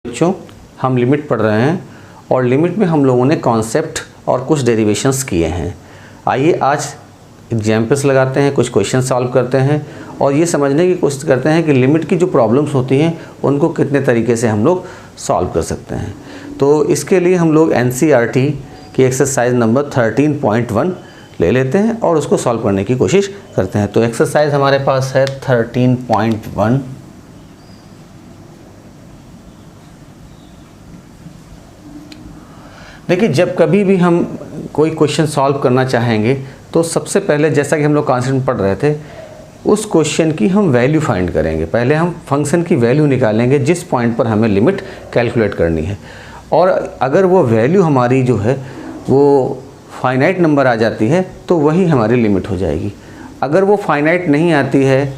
बच्चों, हम लिमिट पढ़ रहे हैं और लिमिट में हम लोगों ने कॉन्सेप्ट और कुछ डेरिवेशंस किए हैं। आइए आज एग्जाम्पल्स लगाते हैं, कुछ क्वेश्चन सॉल्व करते हैं और ये समझने की कोशिश करते हैं कि लिमिट की जो प्रॉब्लम्स होती हैं उनको कितने तरीके से हम लोग सॉल्व कर सकते हैं। तो इसके लिए हम लोग NCERT की एक्सरसाइज नंबर 13.1 ले लेते हैं और उसको सॉल्व करने की कोशिश करते हैं। तो एक्सरसाइज हमारे पास है 13.1। देखिए, जब कभी भी हम कोई क्वेश्चन सॉल्व करना चाहेंगे तो सबसे पहले, जैसा कि हम लोग कॉन्सेप्ट में पढ़ रहे थे, उस क्वेश्चन की हम वैल्यू फाइंड करेंगे। पहले हम फंक्शन की वैल्यू निकालेंगे जिस पॉइंट पर हमें लिमिट कैलकुलेट करनी है, और अगर वो वैल्यू हमारी जो है वो फाइनाइट नंबर आ जाती है तो वही हमारी लिमिट हो जाएगी। अगर वो फाइनाइट नहीं आती है,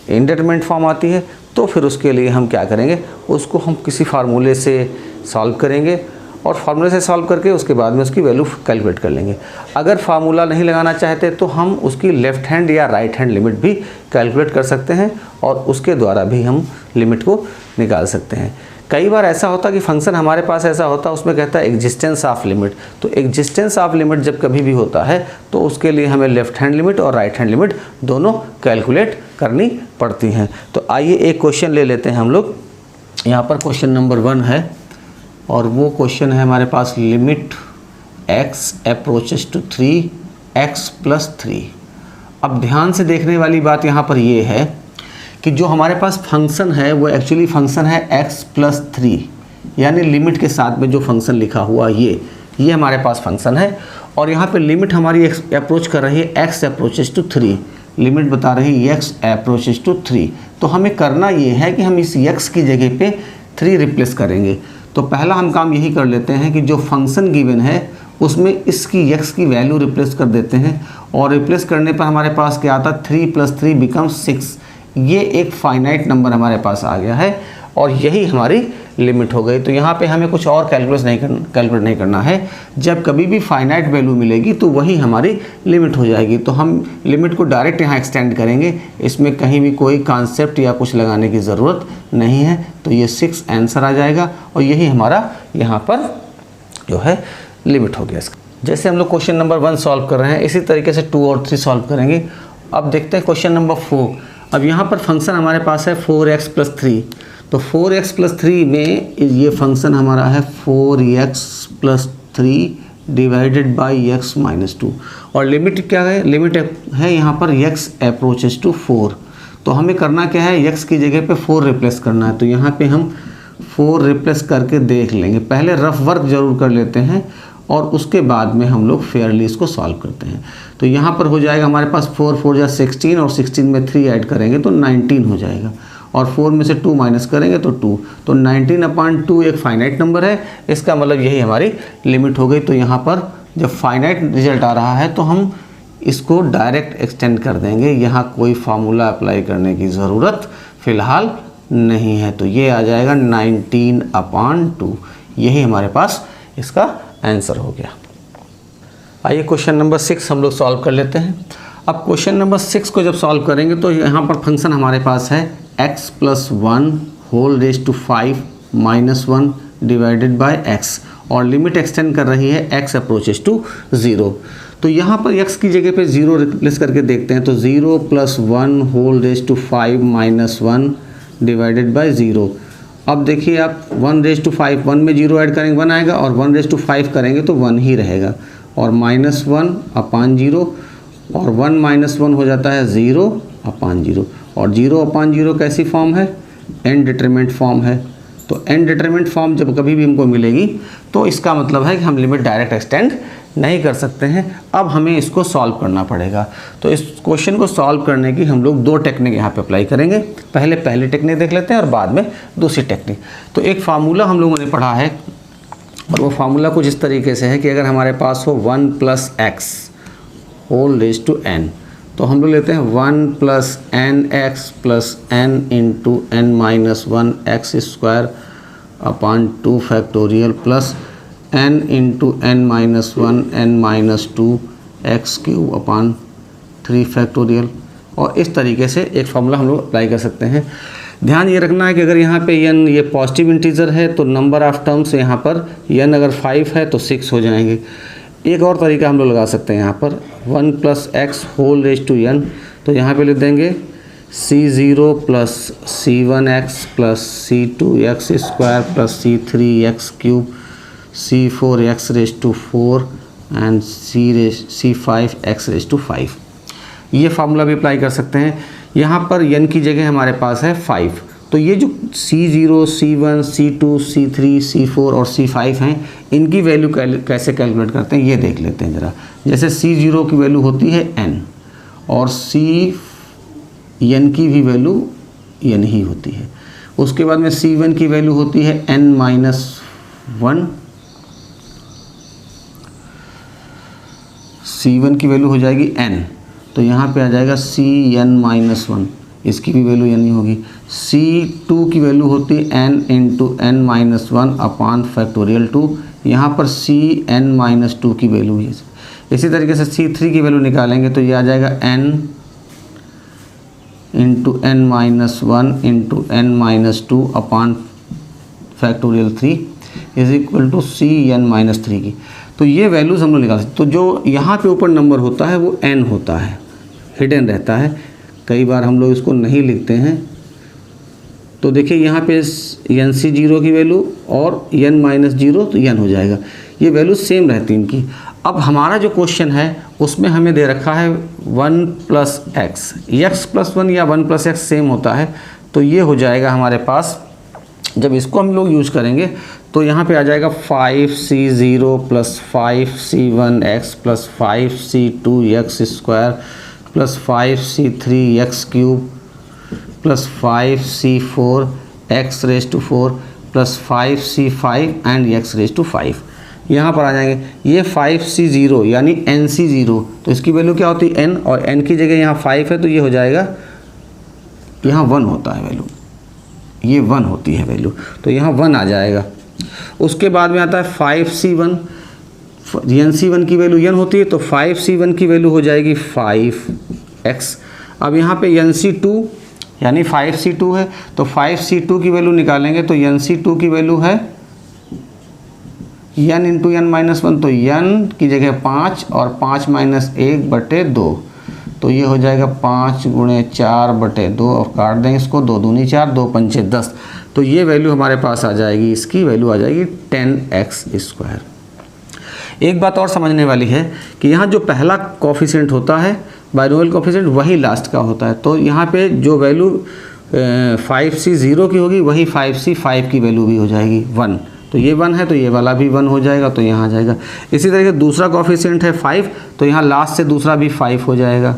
इंडिटरमिनेट फॉर्म आती है, तो फिर उसके लिए हम क्या करेंगे, उसको हम किसी फार्मूले से सॉल्व करेंगे और फार्मूले से सॉल्व करके उसके बाद में उसकी वैल्यू कैलकुलेट कर लेंगे। अगर फार्मूला नहीं लगाना चाहते तो हम उसकी लेफ़्ट हैंड या राइट हैंड लिमिट भी कैलकुलेट कर सकते हैं और उसके द्वारा भी हम लिमिट को निकाल सकते हैं। कई बार ऐसा होता कि फंक्शन हमारे पास ऐसा होता, उसमें कहता है एग्जिस्टेंस ऑफ लिमिट। तो एग्जिस्टेंस ऑफ लिमिट जब कभी भी होता है तो उसके लिए हमें लेफ़्ट हैंड लिमिट और राइट हैंड लिमिट दोनों कैलकुलेट करनी पड़ती हैं। तो आइए एक क्वेश्चन ले लेते हैं हम लोग। यहाँ पर क्वेश्चन नंबर 1 है और वो क्वेश्चन है हमारे पास, limit x approaches to 3x + 3। अब ध्यान से देखने वाली बात यहाँ पर ये है कि जो हमारे पास फंक्शन है वो एक्चुअली फंक्शन है x + 3, यानी लिमिट के साथ में जो फंक्शन लिखा हुआ ये हमारे पास फंक्शन है। और यहाँ पे लिमिट हमारी अप्रोच कर रही है x अप्रोचेस टू 3, लिमिट बता रही है x अप्रोचेस टू 3। तो हमें करना ये है कि हम इस x की जगह पे 3 रिप्लेस करेंगे। तो पहला हम काम यही कर लेते हैं कि जो फंक्शन गिवन है उसमें इसकी x की वैल्यू रिप्लेस कर देते हैं, और रिप्लेस करने पर हमारे पास क्या आता है, 3 + 3 = 6। ये एक फाइनाइट नंबर हमारे पास आ गया है और यही हमारी लिमिट हो गई। तो यहाँ पे हमें कुछ और कैलकुलेट नहीं करना है। जब कभी भी फाइनाइट वैल्यू मिलेगी तो वही हमारी लिमिट हो जाएगी। तो हम लिमिट को डायरेक्ट यहाँ एक्सटेंड करेंगे, इसमें कहीं भी कोई कॉन्सेप्ट या कुछ लगाने की ज़रूरत नहीं है। तो ये 6 आंसर आ जाएगा और यही हमारा यहाँ पर जो है लिमिट हो गया इसका। जैसे हम लोग क्वेश्चन नंबर 1 सॉल्व कर रहे हैं, इसी तरीके से 2 और 3 सॉल्व करेंगे। अब देखते हैं क्वेश्चन नंबर 4। अब यहाँ पर फंक्शन हमारे पास है 4x + 3। तो 4x + 3 में ये फंक्शन हमारा है 4x + 3 डिवाइडेड बाई x - 2। और लिमिट क्या है, लिमिट है यहाँ पर x अप्रोचेस टू 4। तो हमें करना क्या है, x की जगह पे 4 रिप्लेस करना है। तो यहाँ पे हम 4 रिप्लेस करके देख लेंगे। पहले रफ वर्क ज़रूर कर लेते हैं और उसके बाद में हम लोग फेयरली इसको सॉल्व करते हैं। तो यहाँ पर हो जाएगा हमारे पास 4 × 4 = 16 और 16 में 3 ऐड करेंगे तो 19 हो जाएगा, और 4 में से 2 माइनस करेंगे तो 2। तो 19/2 एक फाइनाइट नंबर है, इसका मतलब यही हमारी लिमिट हो गई। तो यहाँ पर जब फाइनाइट रिजल्ट आ रहा है तो हम इसको डायरेक्ट एक्सटेंड कर देंगे, यहाँ कोई फार्मूला अप्लाई करने की ज़रूरत फ़िलहाल नहीं है। तो ये आ जाएगा 19/2, यही हमारे पास इसका आंसर हो गया। आइए क्वेश्चन नंबर 6 हम लोग सॉल्व कर लेते हैं। अब क्वेश्चन नंबर 6 को जब सॉल्व करेंगे तो यहाँ पर फंक्शन हमारे पास है x + 1 whole raise to 5 - 1 divided by x, और लिमिट एक्सटेंड कर रही है x अप्रोचेस टू 0। तो यहाँ पर x की जगह पे 0 रिप्लेस करके देखते हैं। तो 0 + 1 whole raise to 5 - 1 divided by 0। अब देखिए आप 1 रेज़ टू 5, 1 में 0 ऐड करेंगे 1 आएगा, और 1 रेज़ टू 5 करेंगे तो 1 ही रहेगा, और -1/0, और 1 - 1 हो जाता है 0/0, और 0/0 कैसी फॉर्म है, इनडिटरमिनेट फॉर्म है। तो इनडिटरमिनेट फॉर्म जब कभी भी हमको मिलेगी तो इसका मतलब है कि हम लिमिट डायरेक्ट एक्सटेंड नहीं कर सकते हैं। अब हमें इसको सॉल्व करना पड़ेगा। तो इस क्वेश्चन को सॉल्व करने की हम लोग 2 टेक्निक यहाँ पे अप्लाई करेंगे। पहली टेक्निक देख लेते हैं और बाद में दूसरी टेक्निक। तो एक फार्मूला हम लोगों ने पढ़ा है और वो फार्मूला कुछ इस तरीके से है कि अगर हमारे पास हो 1 + x whole raise to n, तो हम लोग लेते हैं 1 + nx + n × n - 1 x² factorial plus n × n - 1 n - 2 x³ 3 factorial. और इस तरीके से एक फार्मूला हम लोग अप्लाई कर सकते हैं। ध्यान ये रखना है कि अगर यहाँ पे n ये पॉजिटिव इंटीजर है तो नंबर ऑफ टर्म्स यहाँ पर n अगर 5 है तो 6 हो जाएंगे। एक और तरीका हम लोग लगा सकते हैं यहाँ पर 1 + x whole raise to n, तो यहाँ पे लिख देंगे c0 + c1x + c2x square + c3x cube c4x raise to 4 and c5x raise to 5। ये फार्मूला भी अप्लाई कर सकते हैं। यहाँ पर n की जगह हमारे पास है 5, तो ये जो c0, c1, c2, c3, c4 और c5 हैं, इनकी वैल्यू कैसे कैलकुलेट करते हैं ये देख लेते हैं ज़रा। जैसे c0 की वैल्यू होती है n और n की भी वैल्यू n ही होती है। उसके बाद में c1 की वैल्यू होती है n-1, c1 की वैल्यू हो जाएगी n, तो यहाँ पे आ जाएगा cn-1, इसकी भी वैल्यू n ही होगी। c2 की वैल्यू होती है n × n-1 अपान फैक्टोरियल 2, यहाँ पर cn-2 की वैल्यू है। इसी तरीके से c3 की वैल्यू निकालेंगे तो ये आ जाएगा n × n-1 × n-2 upon factorial 3 is equal to cn-3 की। तो ये वैल्यूज़ हम लोग निकाल सकते। तो जो यहाँ पे ऊपर नंबर होता है वो n होता है, हिडन रहता है, कई बार हम लोग इसको नहीं लिखते हैं। तो देखिए यहाँ पे nc0 की वैल्यू और n-0 तो n हो जाएगा, ये वैल्यू सेम रहती है इनकी। अब हमारा जो क्वेश्चन है उसमें हमें दे रखा है 1 + x, x + 1 या 1 + x सेम होता है, तो ये हो जाएगा हमारे पास। जब इसको हम लोग यूज़ करेंगे तो यहाँ पे आ जाएगा 5c0 + 5c1x + 5c2x square + 5c3x cube + 5c4x raise to 4 + 5c5 and x raise to 5। यहाँ पर आ जाएंगे ये 5c0 यानी nc0, तो इसकी वैल्यू क्या होती है n, और n की जगह यहाँ 5 है तो ये हो जाएगा, यहाँ 1 होता है वैल्यू, ये 1 होती है वैल्यू, तो यहाँ 1 आ जाएगा। उसके बाद में आता है 5c1, nc1 की वैल्यू n होती है तो 5c1 की वैल्यू हो जाएगी 5x। अब यहाँ पे nc2 यानी 5c2 है तो 5c2 की वैल्यू निकालेंगे तो nc2 की वैल्यू है n × n-1, तो n की जगह 5 और 5 - 1/2, तो ये हो जाएगा 5 × 4/2 और काट देंगे इसको, 2 दूनी 4, 2 पंचे 10, तो ये वैल्यू हमारे पास आ जाएगी, इसकी वैल्यू आ जाएगी 10x स्क्वायर। एक बात और समझने वाली है कि यहाँ जो पहला कोफिशिएंट होता है बाइनोमियल कोफिशिएंट वही लास्ट का होता है, तो यहाँ पे जो वैल्यू 5c0 की होगी वही 5c5 की वैल्यू भी हो जाएगी 1, तो ये 1 है तो ये वाला भी 1 हो जाएगा, तो यहाँ आ जाएगा। इसी तरीके दूसरा कोफिशिएंट है 5, तो यहाँ लास्ट से दूसरा भी 5 हो जाएगा,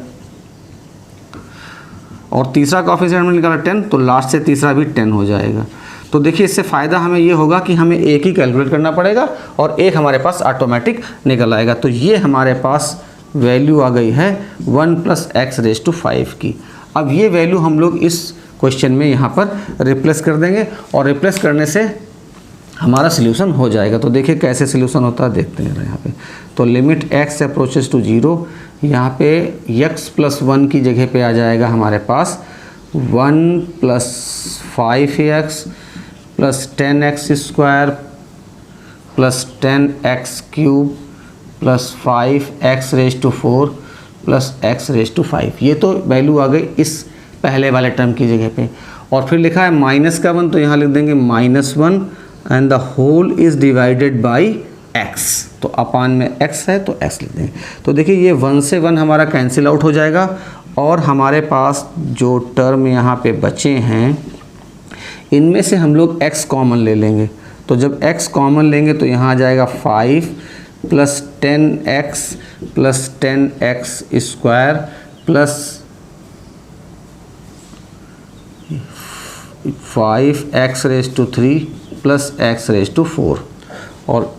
और तीसरा कोफिशिएंट में निकाला 10, तो लास्ट से तीसरा भी 10 हो जाएगा। तो देखिए इससे फ़ायदा हमें ये होगा कि हमें एक ही कैलकुलेट करना पड़ेगा और एक हमारे पास ऑटोमेटिक निकल आएगा। तो ये हमारे पास वैल्यू आ गई है 1 + x रेज टू 5 की। अब ये वैल्यू हम लोग इस क्वेश्चन में यहाँ पर रिप्लेस कर देंगे और रिप्लेस करने से हमारा सल्यूशन हो जाएगा। तो देखिए कैसे सल्यूशन होता है देखते हैं यहाँ पे। तो लिमिट x अप्रोचेस टू 0, यहाँ पे x + 1 की जगह पे आ जाएगा हमारे पास 1 + 5x + 10x square + 10x cube + 5x raise to 4 + x raise to 5। ये तो वैल्यू आ गई इस पहले वाले टर्म की जगह पे, और फिर लिखा है -1, तो यहाँ लिख देंगे -1 and the whole is divided by x, तो अपान में x है तो x लिख देंगे। तो देखिए ये 1 से 1 हमारा कैंसिल आउट हो जाएगा और हमारे पास जो टर्म यहाँ पे बचे हैं इनमें से हम लोग x कॉमन ले लेंगे। तो जब x कॉमन लेंगे तो यहाँ आ जाएगा 5 + 10x + 10x square + 5x raise to 3 + x raise to 4, और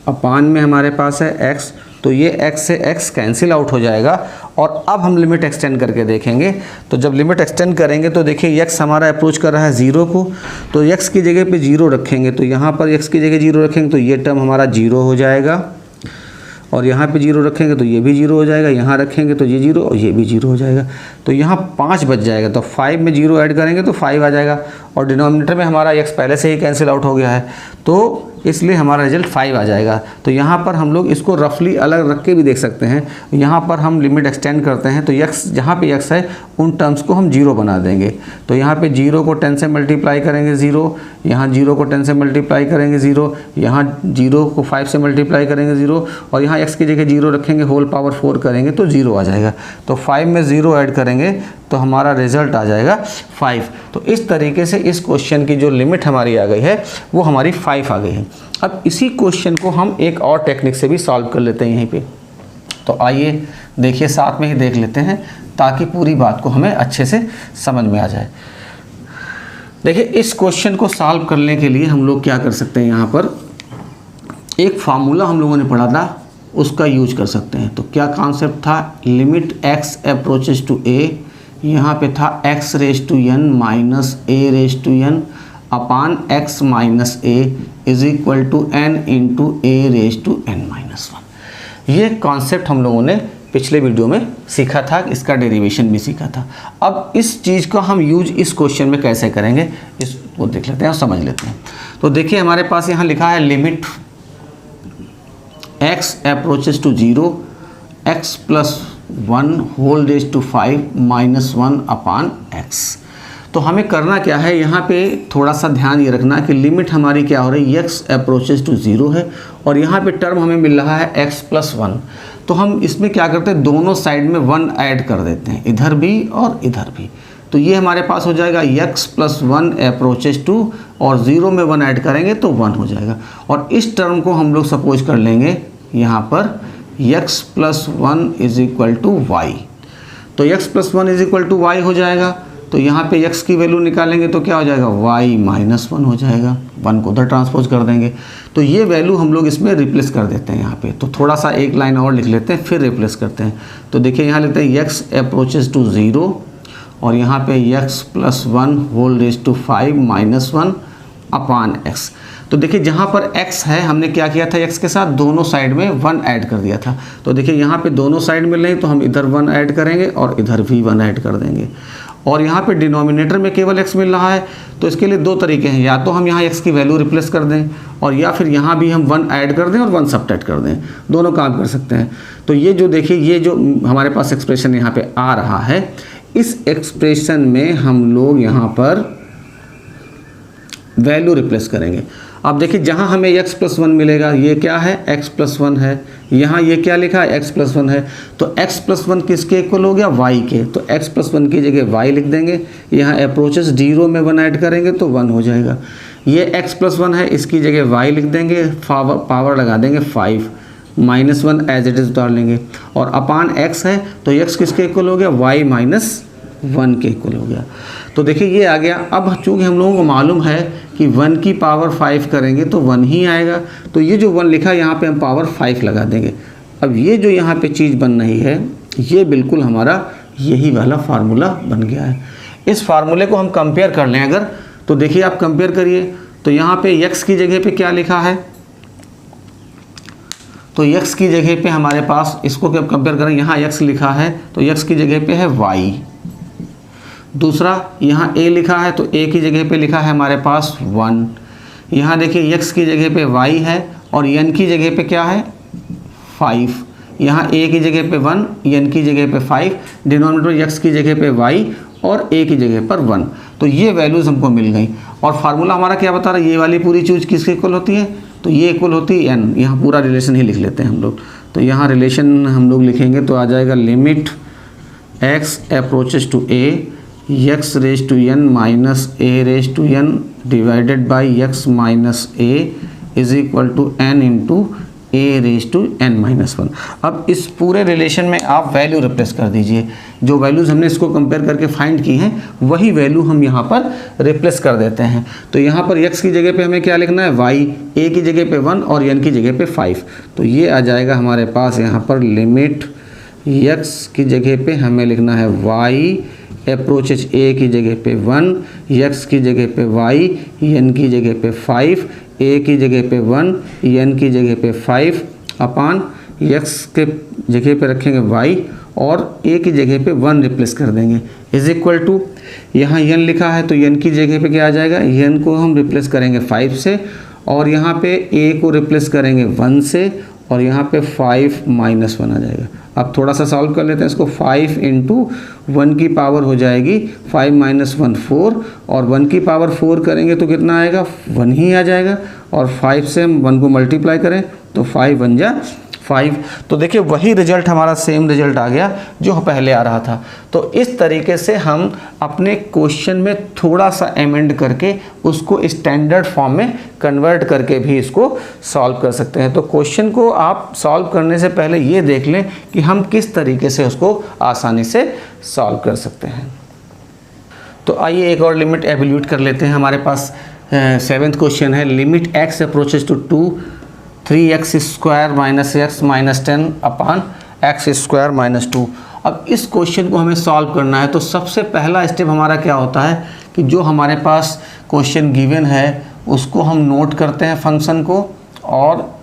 अपान में हमारे पास है x, तो ये x से x कैंसिल आउट हो जाएगा। और अब हम लिमिट एक्सटेंड करके देखेंगे। तो जब लिमिट एक्सटेंड करेंगे तो देखिए x हमारा अप्रोच कर रहा है 0 को, तो x की जगह पे 0 रखेंगे, तो यहाँ पर x की जगह 0 रखेंगे तो ये टर्म हमारा 0 हो जाएगा। और यहाँ पे 0 रखेंगे तो ये भी 0 हो जाएगा, यहाँ रखेंगे तो ये 0 और ये भी 0 हो जाएगा, तो यहाँ 5 बच जाएगा। तो 5 में 0 ऐड करेंगे तो 5 आ जाएगा, और डिनोमिनेटर में हमारा x पहले से ही कैंसिल आउट हो गया है, तो इसलिए हमारा रिजल्ट 5 आ जाएगा। तो यहाँ पर हम लोग इसको रफली अलग रख के भी देख सकते हैं। यहाँ पर हम लिमिट एक्सटेंड करते हैं तो x जहाँ पे x है उन टर्म्स को हम 0 बना देंगे। तो यहाँ पे 0 को 10 से मल्टीप्लाई करेंगे 0, यहाँ 0 को 10 से मल्टीप्लाई करेंगे 0, यहाँ 0 को 5 से मल्टीप्लाई करेंगे 0, और यहाँ x की जगह 0 रखेंगे, होल पावर 4 करेंगे तो 0 आ जाएगा। तो 5 में 0 ऐड करेंगे तो हमारा रिजल्ट आ जाएगा 5। तो इस तरीके से इस क्वेश्चन की जो लिमिट हमारी आ गई है वो हमारी 5 आ गई है। अब इसी क्वेश्चन को हम एक और टेक्निक से भी सॉल्व कर लेते हैं यहीं पे। तो आइए देखिए, साथ में ही देख लेते हैं ताकि पूरी बात को हमें अच्छे से समझ में आ जाए। देखिए, इस क्वेश्चन को सॉल्व करने के लिए हम लोग क्या कर सकते हैं, यहाँ पर एक फार्मूला हम लोगों ने पढ़ा था उसका यूज कर सकते हैं। तो क्या कॉन्सेप्ट था, limit x approaches to a, यहाँ पे था x raise to n minus a raise to n upon x minus a is equal to n into a raise to n minus 1। ये कॉन्सेप्ट हम लोगों ने पिछले वीडियो में सीखा था, इसका डेरिवेशन भी सीखा था। अब इस चीज़ को हम यूज इस क्वेश्चन में कैसे करेंगे इसको देख लेते हैं और समझ लेते हैं। तो देखिए, हमारे पास यहाँ लिखा है limit x approaches to 0 x plus 1 whole raise to 5 minus 1 upon x। तो हमें करना क्या है, यहाँ पे थोड़ा सा ध्यान ये रखना कि लिमिट हमारी क्या हो रही है, x अप्रोचेस टू 0 है और यहाँ पे टर्म हमें मिल रहा है x प्लस 1। तो हम इसमें क्या करते हैं, दोनों साइड में 1 ऐड कर देते हैं, इधर भी और इधर भी। तो ये हमारे पास हो जाएगा x प्लस 1 अप्रोचेस टू, और 0 में 1 ऐड करेंगे तो 1 हो जाएगा। और इस टर्म को हम लोग सपोज कर लेंगे यहाँ पर x plus 1 is equal to y। तो x plus 1 is equal to y हो जाएगा। तो यहाँ पे x की वैल्यू निकालेंगे तो क्या हो जाएगा, y माइनस 1 हो जाएगा, 1 को उधर ट्रांसपोज कर देंगे। तो ये वैल्यू हम लोग इसमें रिप्लेस कर देते हैं यहाँ पे। तो थोड़ा सा एक लाइन और लिख लेते हैं फिर रिप्लेस करते हैं। तो देखिए, यहाँ लिखते हैं x अप्रोचेस टू 0 और यहाँ पे x plus 1 whole raise to 5 minus 1 upon x। तो देखिए, जहाँ पर x है हमने क्या किया था, x के साथ दोनों साइड में 1 ऐड कर दिया था। तो देखिए, यहाँ पे दोनों साइड मिल रही तो हम इधर 1 ऐड करेंगे और इधर भी 1 ऐड कर देंगे। और यहाँ पे डिनोमिनेटर में केवल x मिल रहा है, तो इसके लिए दो तरीके हैं, या तो हम यहाँ x की वैल्यू रिप्लेस कर दें और या फिर यहाँ भी हम 1 ऐड कर दें और 1 सब्ट्रैक्ट कर दें, दोनों काम कर सकते हैं। तो ये जो देखिए, ये जो हमारे पास एक्सप्रेशन यहाँ पे आ रहा है, इस एक्सप्रेशन में हम लोग यहाँ पर वैल्यू रिप्लेस करेंगे। अब देखिए, जहाँ हमें x प्लस 1 मिलेगा, ये क्या है, x प्लस 1 है, यहाँ ये क्या लिखा है, x प्लस 1 है। तो x प्लस 1 किसके इक्वल हो गया, y के। तो x प्लस 1 की जगह y लिख देंगे, यहाँ अप्रोचेस 0 में 1 ऐड करेंगे तो 1 हो जाएगा। ये x प्लस 1 है, इसकी जगह y लिख देंगे, पावर लगा देंगे 5 माइनस 1 एज इट इज़ उतार लेंगे, और अपान x है तो x किसके इक्वल हो गया, y माइनस 1 के इक्वल हो गया। तो देखिए, ये आ गया। अब चूँकि हम लोगों को मालूम है कि 1 की पावर 5 करेंगे तो 1 ही आएगा, तो ये जो 1 लिखा है यहाँ पे हम पावर 5 लगा देंगे। अब ये जो यहाँ पे चीज़ बन रही है, ये बिल्कुल हमारा यही वाला फार्मूला बन गया है। इस फार्मूले को हम कंपेयर कर लें अगर, तो देखिए आप कंपेयर करिए। तो यहाँ पे x की जगह पे क्या लिखा है, तो x की जगह पे हमारे पास, इसको जब कंपेयर करें, यहाँ x लिखा है तो x की जगह पे है y। दूसरा, यहाँ a लिखा है तो a की जगह पे लिखा है हमारे पास 1। यहाँ देखिए, x की जगह पे y है और n की जगह पे क्या है, 5। यहाँ a की जगह पे 1, n की जगह पे 5, डिनोमिनेटर x की जगह पे y और a की जगह पर 1। तो ये वैल्यूज़ हमको मिल गई। और फार्मूला हमारा क्या बता रहा है, ये वाली पूरी चीज़ किसके इक्वल होती है, तो ये इक्वल होती है n। यहाँ पूरा रिलेशन ही लिख लेते हैं हम लोग। तो यहाँ रिलेशन हम लोग लिखेंगे तो आ जाएगा limit x approaches to a x raise to n minus a raise to n divided by x minus a is equal to n into a raise to n minus 1। अब इस पूरे रिलेशन में आप वैल्यू रिप्लेस कर दीजिए, जो values हमने इसको कंपेयर करके फाइंड की हैं वही वैल्यू हम यहाँ पर रिप्लेस कर देते हैं। तो यहाँ पर x की जगह पे हमें क्या लिखना है, y, a की जगह पे 1 और n की जगह पे 5। तो ये आ जाएगा हमारे पास यहाँ पर लिमिट x की जगह पे हमें लिखना है y अप्रोचेज a की जगह पे 1, x की जगह पे y, n की जगह पे 5, a की जगह पे 1, n की जगह पे 5 अपान x के जगह पे रखेंगे y और a की जगह पे 1 रिप्लेस कर देंगे इज इक्वल टू, यहाँ n लिखा है तो n की जगह पे क्या आ जाएगा, n को हम रिप्लेस करेंगे 5 से और यहाँ पे a को रिप्लेस करेंगे 1 से और यहाँ पे 5 माइनस 1 आ जाएगा। अब थोड़ा सा सॉल्व कर लेते हैं इसको। 5 इंटू 1 की पावर हो जाएगी 5 माइनस 1 4 और 1 की पावर 4 करेंगे तो कितना आएगा, 1 ही आ जाएगा और 5 से हम 1 को मल्टीप्लाई करें तो 5 1 जा 5। तो देखिए वही रिजल्ट हमारा सेम रिजल्ट आ गया जो पहले आ रहा था। तो इस तरीके से हम अपने क्वेश्चन में थोड़ा सा अमेंड करके उसको स्टैंडर्ड फॉर्म में कन्वर्ट करके भी इसको सॉल्व कर सकते हैं। तो क्वेश्चन को आप सॉल्व करने से पहले ये देख लें कि हम किस तरीके से उसको आसानी से सॉल्व कर सकते हैं। तो आइए एक और लिमिट एवल्यूट कर लेते हैं। हमारे पास 7th क्वेश्चन है, limit x approaches to 2 3x square minus x minus 10 upon x square minus 2। अब इस क्वेश्चन को हमें सॉल्व करना है तो सबसे पहला स्टेप हमारा क्या होता है कि जो हमारे पास क्वेश्चन गिवन है उसको हम नोट करते हैं फंक्शन को, और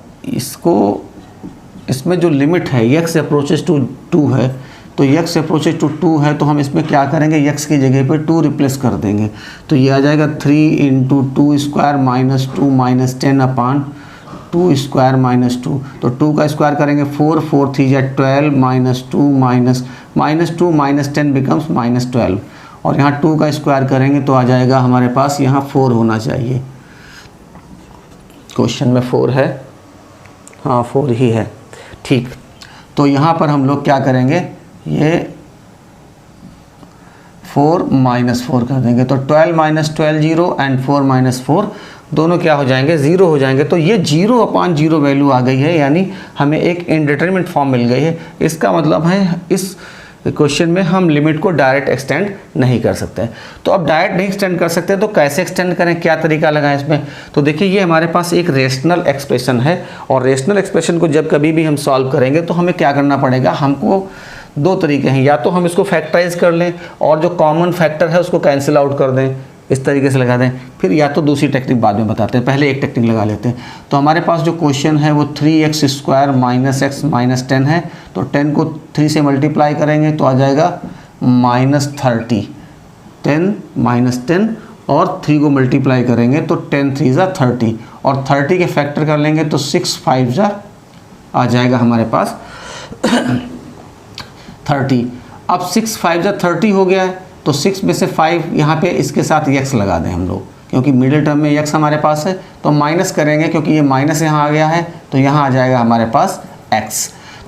इसमें जो लिमिट है x अप्रोचेस टू 2 है तो x अप्रोचेस टू 2 है तो हम इसमें क्या करेंगे, x की जगह पे 2 रिप्लेस कर देंगे तो ये आ जाएगा 3 इंटू 2 स्क्वायर माइनस 2 माइनस 10 अपान 2 स्क्वायर माइनस 2। तो 2 का स्क्वायर करेंगे 4 4 3 या 12 minus 2 minus 2 minus 10 becomes minus 12 और यहाँ 2 का स्क्वायर करेंगे तो आ जाएगा हमारे पास यहाँ 4 होना चाहिए। क्वेश्चन में 4 है, हाँ 4 ही है, ठीक। तो यहाँ पर हम लोग क्या करेंगे, ये 4 माइनस 4 कर देंगे तो 12 माइनस 12 0 एंड 4 माइनस 4 दोनों क्या हो जाएंगे, 0 हो जाएंगे। तो ये 0 अपान 0 वैल्यू आ गई है, यानी हमें एक इनडिटरमिनेट फॉर्म मिल गई है। इसका मतलब है इस क्वेश्चन में हम लिमिट को डायरेक्ट एक्सटेंड नहीं कर सकते। तो अब डायरेक्ट नहीं एक्सटेंड कर सकते तो कैसे एक्सटेंड करें, क्या तरीका लगाएं इसमें। तो देखिए ये हमारे पास एक रेशनल एक्सप्रेशन है और रेशनल एक्सप्रेशन को जब कभी भी हम सॉल्व करेंगे तो हमें क्या करना पड़ेगा, हमको 2 तरीके हैं, या तो हम इसको फैक्टराइज कर लें और जो कॉमन फैक्टर है उसको कैंसिल आउट कर दें, इस तरीके से लगा दें, फिर या तो दूसरी टेक्निक बाद में बताते हैं, पहले एक टेक्निक लगा लेते हैं। तो हमारे पास जो क्वेश्चन है वो 3x square minus x minus 10 है तो 10 को 3 से मल्टीप्लाई करेंगे तो आ जाएगा माइनस 30, 10 माइनस 10 और 3 को मल्टीप्लाई करेंगे तो 10 3 ज़ा 30 और 30 के फैक्टर कर लेंगे तो 6 5 ज़ा आ जाएगा हमारे पास 30। अब 6 5 ज़ा 30 हो गया है तो 6 में से 5 यहाँ पे इसके साथ x लगा दें हम लोग, क्योंकि मिडिल टर्म में x हमारे पास है तो माइनस करेंगे, क्योंकि ये माइनस यहाँ आ गया है तो यहाँ आ जाएगा हमारे पास x।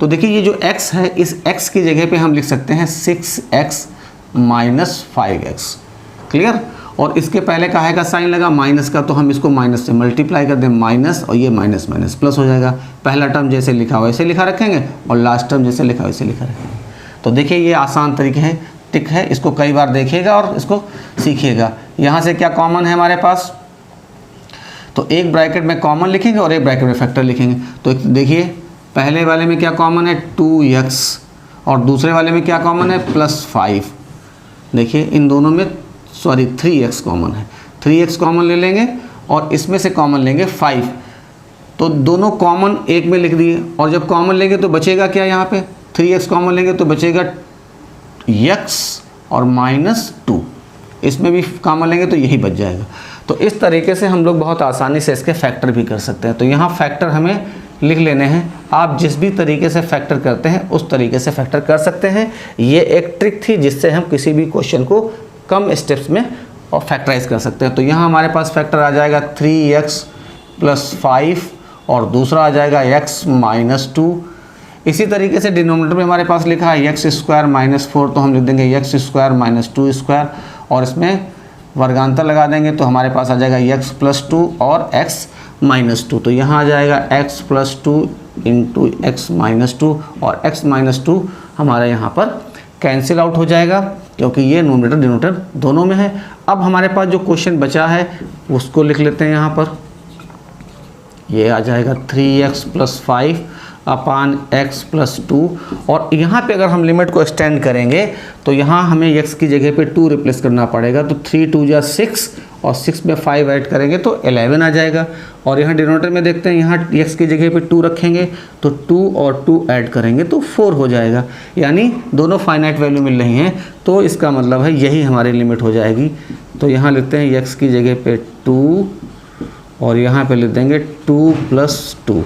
तो देखिए ये जो x है इस x की जगह पे हम लिख सकते हैं 6x माइनस 5x, क्लियर। और इसके पहले काहे का साइन लगा, माइनस का, तो हम इसको माइनस से मल्टीप्लाई कर दें माइनस और ये माइनस माइनस प्लस हो जाएगा। पहला टर्म जैसे लिखा वैसे लिखा रखेंगे और लास्ट टर्म जैसे लिखा वैसे लिखा रखेंगे। तो देखिए ये आसान तरीके हैं, टिक है, इसको कई बार देखिएगा और इसको सीखिएगा। यहाँ से क्या कॉमन है हमारे पास, तो एक ब्रैकेट में कॉमन लिखेंगे और एक ब्रैकेट में फैक्टर लिखेंगे। तो देखिए पहले वाले में क्या कॉमन है 2x और दूसरे वाले में क्या कॉमन है +5। देखिए इन दोनों में 3x कॉमन है, 3x कॉमन ले लेंगे और इसमें से कॉमन लेंगे 5। तो दोनों कॉमन एक में लिख दिए और जब कॉमन लेंगे तो बचेगा क्या, यहाँ पे 3x कॉमन लेंगे तो बचेगा x और -2, इसमें भी कॉमन लेंगे तो यही बच जाएगा। तो इस तरीके से हम लोग बहुत आसानी से इसके फैक्टर भी कर सकते हैं। तो यहाँ फैक्टर हमें लिख लेने हैं, आप जिस भी तरीके से फैक्टर करते हैं उस तरीके से फैक्टर कर सकते हैं। ये एक ट्रिक थी जिससे हम किसी भी क्वेश्चन को कम स्टेप्स में और फैक्टराइज कर सकते हैं। तो यहाँ हमारे पास फैक्टर आ जाएगा 3x + 5 और दूसरा आ जाएगा x -2। इसी तरीके से डिनोमिनेटर में हमारे पास लिखा है x स्क्वायर -4 तो हम लिख देंगे x स्क्वायर -2 स्क्वायर और इसमें वर्गांतर लगा देंगे तो हमारे पास आ जाएगा x + 2 और x -2। तो यहाँ आ जाएगा x + 2 इंटू x -2 और x -2 हमारे यहाँ पर कैंसिल आउट हो जाएगा क्योंकि ये नोमिनेटर डिनोमिनेटर दोनों में है। अब हमारे पास जो क्वेश्चन बचा है उसको लिख लेते हैं यहाँ पर, ये आ जाएगा 3x + 5 अपान x + 2 और यहाँ पे अगर हम लिमिट को एक्सटेंड करेंगे तो यहाँ हमें x की जगह पे 2 रिप्लेस करना पड़ेगा। तो 3 2 जा 6 और 6 में 5 ऐड करेंगे तो 11 आ जाएगा। और यहाँ डिनोमिनेटर में देखते हैं, यहाँ x की जगह पे 2 रखेंगे तो 2 और 2 ऐड करेंगे तो 4 हो जाएगा, यानी दोनों फाइनाइट वैल्यू मिल रही हैं, तो इसका मतलब है यही हमारी लिमिट हो जाएगी। तो यहाँ लिखते हैं x की जगह पे 2 और यहाँ पे लिख देंगे 2 + 2,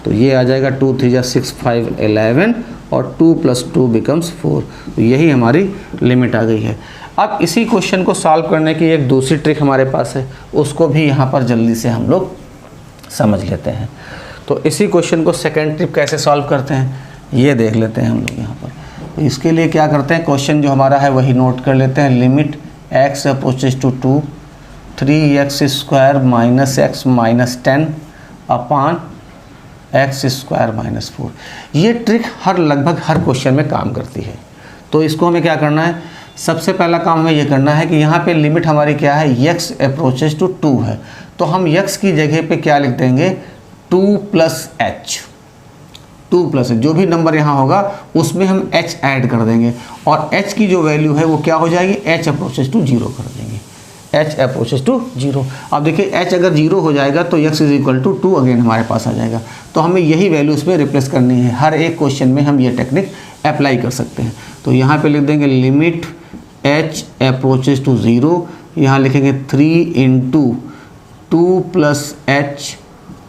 तो ये आ जाएगा 2 3 × 6 5 11 और 2 + 2 becomes 4, तो यही हमारी लिमिट आ गई है। अब इसी क्वेश्चन को सॉल्व करने की एक दूसरी ट्रिक हमारे पास है, उसको भी यहाँ पर जल्दी से हम लोग समझ लेते हैं। तो इसी क्वेश्चन को सेकंड ट्रिक कैसे सॉल्व करते हैं ये देख लेते हैं हम लोग यहाँ पर। तो इसके लिए क्या करते हैं, क्वेश्चन जो हमारा है वही नोट कर लेते हैं। Limit x approaches to 2 3x² - x - 10 upon x² - 4। ये ट्रिक लगभग हर क्वेश्चन में काम करती है। तो इसको हमें क्या करना है, सबसे पहला काम हमें ये करना है कि यहाँ पे लिमिट हमारी क्या है, x अप्रोचेस टू 2 है, तो हम x की जगह पे क्या लिख देंगे 2 + h। 2 + जो भी नंबर यहाँ होगा उसमें हम h ऐड कर देंगे और h की जो वैल्यू है वो क्या हो जाएगी, h अप्रोचेस टू 0 कर देंगे, h अप्रोचेस टू 0। अब देखिए h अगर 0 हो जाएगा तो x = 2 अगेन हमारे पास आ जाएगा। तो हमें यही वैल्यू इसमें रिप्लेस करनी है, हर एक क्वेश्चन में हम ये टेक्निक अप्लाई कर सकते हैं। तो यहाँ पे लिख देंगे लिमिट h अप्रोचेस टू 0, यहाँ लिखेंगे 3 × 2 + h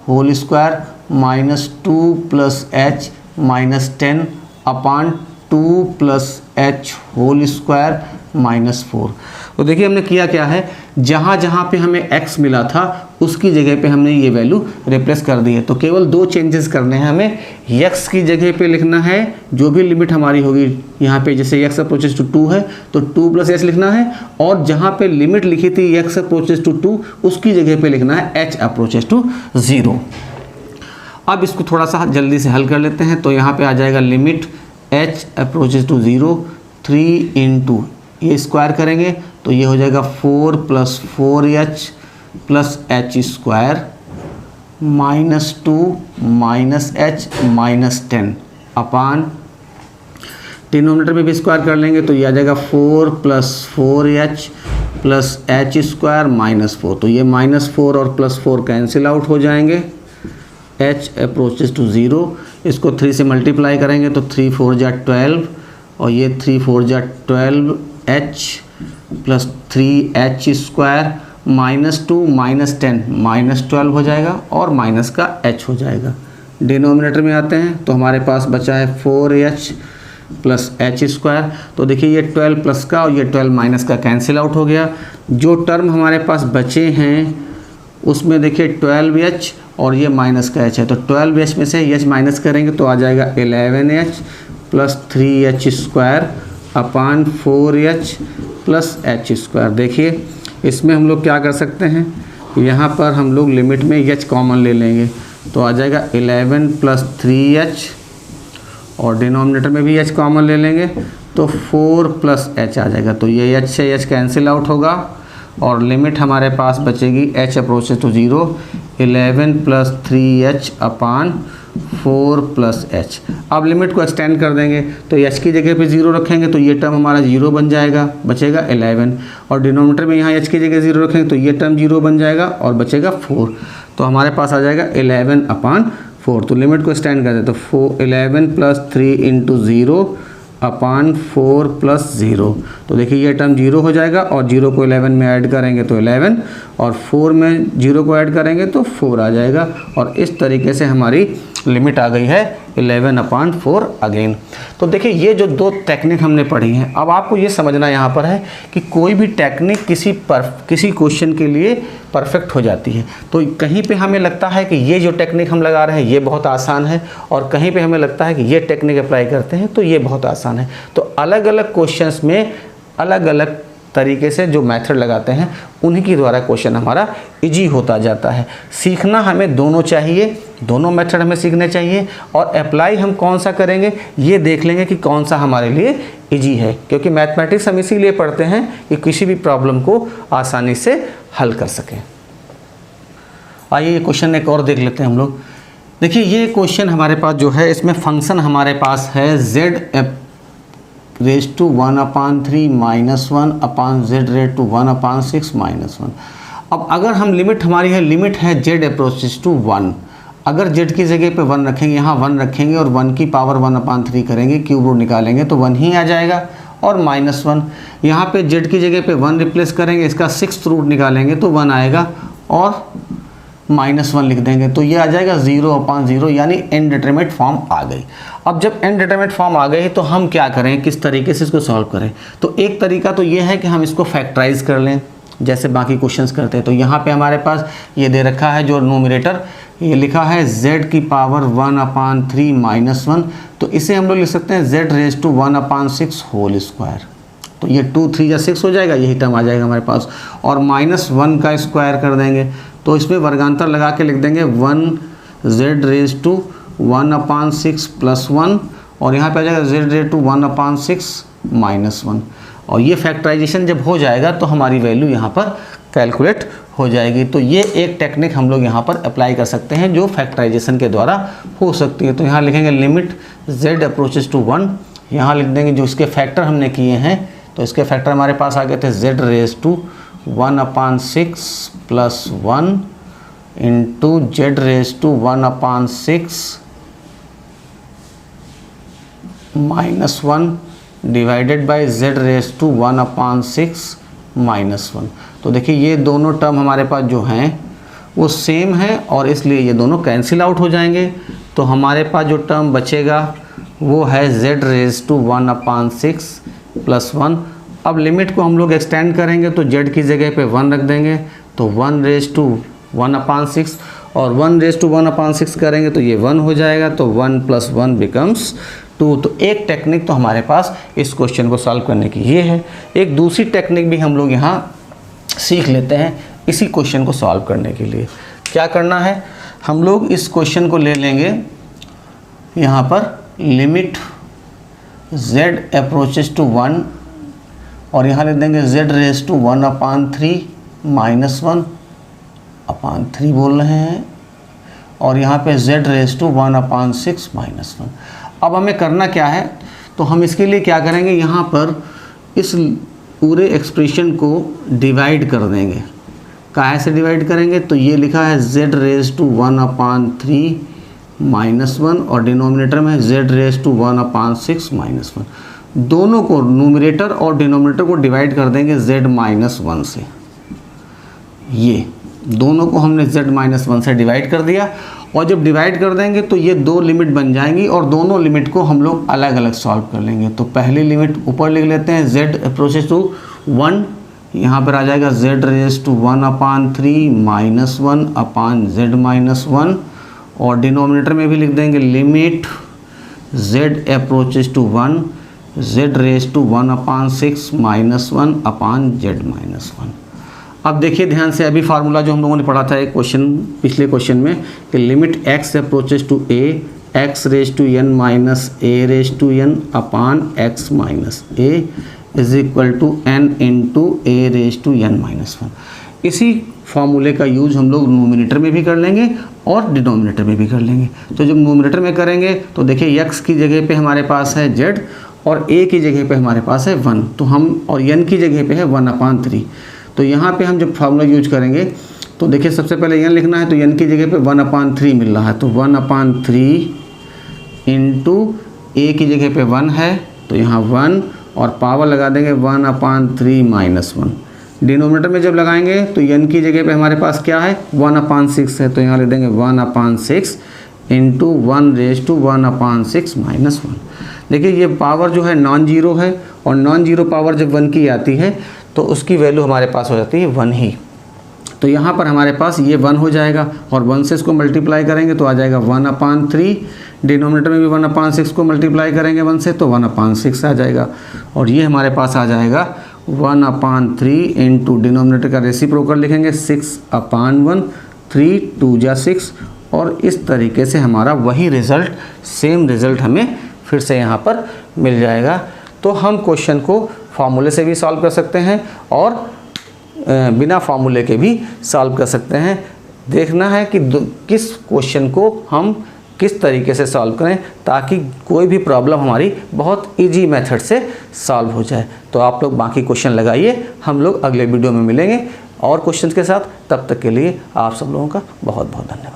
whole square minus 2 + h - 10 upon 2 + h whole square -4। तो देखिए हमने किया क्या है, जहाँ जहाँ पे हमें x मिला था उसकी जगह पे हमने ये वैल्यू रिप्लेस कर दी है। तो केवल 2 चेंजेस करने हैं हमें, x की जगह पे लिखना है जो भी लिमिट हमारी होगी, यहाँ पे जैसे x अप्रोचेस टू 2 है तो 2 + h लिखना है, और जहाँ पे लिमिट लिखी थी x अप्रोचेस टू 2 उसकी जगह पे लिखना है h अप्रोचेस टू 0। अब इसको थोड़ा सा जल्दी से हल कर लेते हैं। तो यहाँ पे आ जाएगा लिमिट h अप्रोचेस टू 0 3 × ये स्क्वायर करेंगे तो ये हो जाएगा 4 + 4h + h² -2 -h - 10 upon denominator में भी स्क्वायर कर लेंगे तो ये आ जाएगा 4 + 4h + h² -4। तो ये -4 और +4 कैंसिल आउट हो जाएंगे, h अप्रोचेस टू 0, इसको 3 से मल्टीप्लाई करेंगे तो 3 × 4 = 12 और ये 3 × 4 = 12h + 3h² -2 - 10 -12 हो जाएगा और माइनस का h हो जाएगा। डिनोमिनेटर में आते हैं तो हमारे पास बचा है 4h + h²। तो देखिए ये 12 प्लस का और ये 12 माइनस का कैंसिल आउट हो गया। जो टर्म हमारे पास बचे हैं उसमें देखिए 12h और ये माइनस का h है, तो 12h में से h माइनस करेंगे तो आ जाएगा 11h + 3h² upon 4h + h²। देखिए इसमें हम लोग क्या कर सकते हैं, यहाँ पर हम लोग लिमिट में h कॉमन ले लेंगे तो आ जाएगा 11 + 3h और डिनोमिनेटर में भी h कॉमन ले लेंगे तो 4 + h आ जाएगा। तो ये h से h कैंसिल आउट होगा और लिमिट हमारे पास बचेगी h approaches to 0 11 + 3h upon 4 + h। अब लिमिट को एक्सटेंड कर देंगे तो h की जगह पे 0 रखेंगे तो ये टर्म हमारा 0 बन जाएगा, बचेगा 11, और डिनोमिनेटर में यहाँ h की जगह 0 रखेंगे तो ये टर्म 0 बन जाएगा और बचेगा 4। तो हमारे पास आ जाएगा 11 अपॉन 4। तो लिमिट को एक्सटेंड कर दें तो 11 + 3 × 0 अपॉन 4 + 0। तो देखिए ये टर्म 0 हो जाएगा और 0 को 11 में ऐड करेंगे तो 11 और 4 में 0 को ऐड करेंगे तो 4 आ जाएगा। और इस तरीके से हमारी लिमिट आ गई है 11/4 अगेन। तो देखिए ये जो 2 टेक्निक हमने पढ़ी हैं, अब आपको ये समझना यहाँ पर है कि कोई भी टेक्निक किसी क्वेश्चन के लिए परफेक्ट हो जाती है। तो कहीं पे हमें लगता है कि ये जो टेक्निक हम लगा रहे हैं ये बहुत आसान है, और कहीं पे हमें लगता है कि ये टेक्निक अप्लाई करते हैं तो ये बहुत आसान है। तो अलग अलग क्वेश्चंस में अलग अलग तरीके से जो मेथड लगाते हैं उन्हीं के द्वारा क्वेश्चन हमारा इजी होता जाता है। सीखना हमें दोनों चाहिए, दोनों मेथड हमें सीखने चाहिए, और अप्लाई हम कौन सा करेंगे ये देख लेंगे कि कौन सा हमारे लिए इजी है, क्योंकि मैथमेटिक्स हम इसीलिए पढ़ते हैं कि किसी भी प्रॉब्लम को आसानी से हल कर सकें। आइए ये क्वेश्चन एक और देख लेते हैं हम लोग। देखिए ये क्वेश्चन हमारे पास जो है, इसमें फंक्शन हमारे पास है z raised to 1/3 - 1 upon z raised to 1/6 - 1। अब अगर हम लिमिट हमारी है, लिमिट है z अप्रोचेस टू 1, अगर z की जगह पे 1 रखेंगे, यहाँ 1 रखेंगे और 1 की पावर 1/3 करेंगे, क्यूब रूट निकालेंगे तो 1 ही आ जाएगा, और -1 यहाँ पे z की जगह पे 1 रिप्लेस करेंगे, इसका 6th रूट निकालेंगे तो 1 आएगा और -1 लिख देंगे तो ये आ जाएगा 0/0, यानी इनडिटरमिनेट फॉर्म आ गई। अब जब इनडिटरमिनेट फॉर्म आ गई तो हम क्या करें, किस तरीके से इसको सॉल्व करें? तो एक तरीका तो ये है कि हम इसको फैक्टराइज कर लें जैसे बाकी क्वेश्चंस करते हैं। तो यहाँ पे हमारे पास ये दे रखा है जो न्यूमरेटर, ये लिखा है z की पावर 1/3 -1, तो इसे हम लोग लिख सकते हैं z raise to 1/6 whole square. तो ये 2 3 या 6 हो जाएगा, यही टर्म आ जाएगा हमारे पास, और -1 का स्क्वायर कर देंगे तो इसमें वर्गांतर लगा के लिख देंगे 1z रेज़ टू 1/6 + 1, और यहाँ पे आ जाएगा z रेज़ टू 1/6 -1, और ये फैक्टराइजेशन जब हो जाएगा तो हमारी वैल्यू यहाँ पर कैलकुलेट हो जाएगी। तो ये एक टेक्निक हम लोग यहाँ पर अप्लाई कर सकते हैं जो फैक्टराइजेशन के द्वारा हो सकती है। तो यहाँ लिखेंगे लिमिट z अप्रोचेस टू 1, यहाँ लिख देंगे जो इसके फैक्टर हमने किए हैं, तो इसके फैक्टर हमारे पास आ गए थे z raise to 1/6 + 1 into z raise to 1/6 -1 divided by z raise to 1/6 -1। तो देखिए ये दोनों टर्म हमारे पास जो हैं वो सेम है और इसलिए ये दोनों कैंसिल आउट हो जाएंगे। तो हमारे पास जो टर्म बचेगा वो है z रेज़ टू 1/6 + 1। अब लिमिट को हम लोग एक्सटेंड करेंगे तो z की जगह पे 1 रख देंगे, तो 1 रेज़ टू 1/6, और 1 रेज़ टू 1/6 करेंगे तो ये 1 हो जाएगा, तो 1 + 1 बिकम्स 2। तो एक टेक्निक तो हमारे पास इस क्वेश्चन को सॉल्व करने की ये है। एक दूसरी टेक्निक भी हम लोग यहाँ सीख लेते हैं इसी क्वेश्चन को सॉल्व करने के लिए। क्या करना है, हम लोग इस क्वेश्चन को ले लेंगे यहाँ पर लिमिट z अप्रोचेस टू 1, और यहाँ लिख देंगे z रेज़ टू 1/3 -1/3 बोल रहे हैं, और यहाँ पे z रेज़ टू 1/6 -1। अब हमें करना क्या है, तो हम इसके लिए क्या करेंगे, यहाँ पर इस पूरे एक्सप्रेशन को डिवाइड कर देंगे। काहे से डिवाइड करेंगे, तो ये लिखा है z रेज़ टू 1/3 -1 और डिनोमिनेटर में z रेज़ टू 1/6 -1। दोनों को न्यूमरेटर और डिनोमिनेटर को डिवाइड कर देंगे z-1 से। ये दोनों को हमने z-1 से डिवाइड कर दिया, और जब डिवाइड कर देंगे तो ये दो लिमिट बन जाएंगी और दोनों लिमिट को हम लोग अलग अलग सॉल्व कर लेंगे। तो पहली लिमिट ऊपर लिख लेते हैं z अप्रोचेस टू 1, यहाँ पर आ जाएगा z रेज़ टू 1/3 -1/z-1, और डिनोमिनेटर में भी लिख देंगे limit z approaches to 1 z raise to 1/6 -1/z-1। अब देखिए ध्यान से, अभी फार्मूला जो हम लोगों ने पढ़ा था एक क्वेश्चन पिछले क्वेश्चन में कि limit x approaches to a x raise to n minus a raise to n upon x minus a is equal to n into a raise to n minus 1। इसी फार्मूले का यूज हम लोग numerator में भी कर लेंगे और डिनोमिनेटर में भी कर लेंगे। तो जब न्यूमरेटर में करेंगे तो देखिए x की जगह पे हमारे पास है z और a की जगह पे हमारे पास है 1, तो हम, और n की जगह पे है 1/3। तो यहाँ पे हम जब फार्मूला यूज करेंगे तो देखिए सबसे पहले n लिखना है, तो n की जगह पे 1/3 मिल रहा है, तो 1/3 इंटू a की जगह पे 1 है तो यहाँ 1 और पावर लगा देंगे 1/3 -1। डिनोमिनेटर में जब लगाएंगे तो n की जगह पे हमारे पास क्या है 1/6 है, तो यहाँ लिख देंगे 1/6 इंटू 1 रेज़ टू 1/6 -1। देखिए ये पावर जो है नॉन जीरो है, और नॉन जीरो पावर जब 1 की आती है तो उसकी वैल्यू हमारे पास हो जाती है 1 ही। तो यहाँ पर हमारे पास ये 1 हो जाएगा, और 1 से इसको मल्टीप्लाई करेंगे तो आ जाएगा 1/3। डिनोमिनेटर में भी 1/6 को मल्टीप्लाई करेंगे 1 से तो 1/6 आ जाएगा, और ये हमारे पास आ जाएगा 1/3 इंटू डिनोमिनेटर का रेसिप्रोकल लिखेंगे 6/1, 3 2 जा 6, और इस तरीके से हमारा वही रिज़ल्ट, सेम रिज़ल्ट हमें फिर से यहाँ पर मिल जाएगा। तो हम क्वेश्चन को फार्मूले से भी सॉल्व कर सकते हैं और बिना फार्मूले के भी सॉल्व कर सकते हैं। देखना है कि किस क्वेश्चन को हम किस तरीके से सॉल्व करें ताकि कोई भी प्रॉब्लम हमारी बहुत इजी मेथड से सॉल्व हो जाए। तो आप लोग बाकी क्वेश्चन लगाइए, हम लोग अगले वीडियो में मिलेंगे और क्वेश्चन के साथ। तब तक के लिए आप सब लोगों का बहुत बहुत धन्यवाद।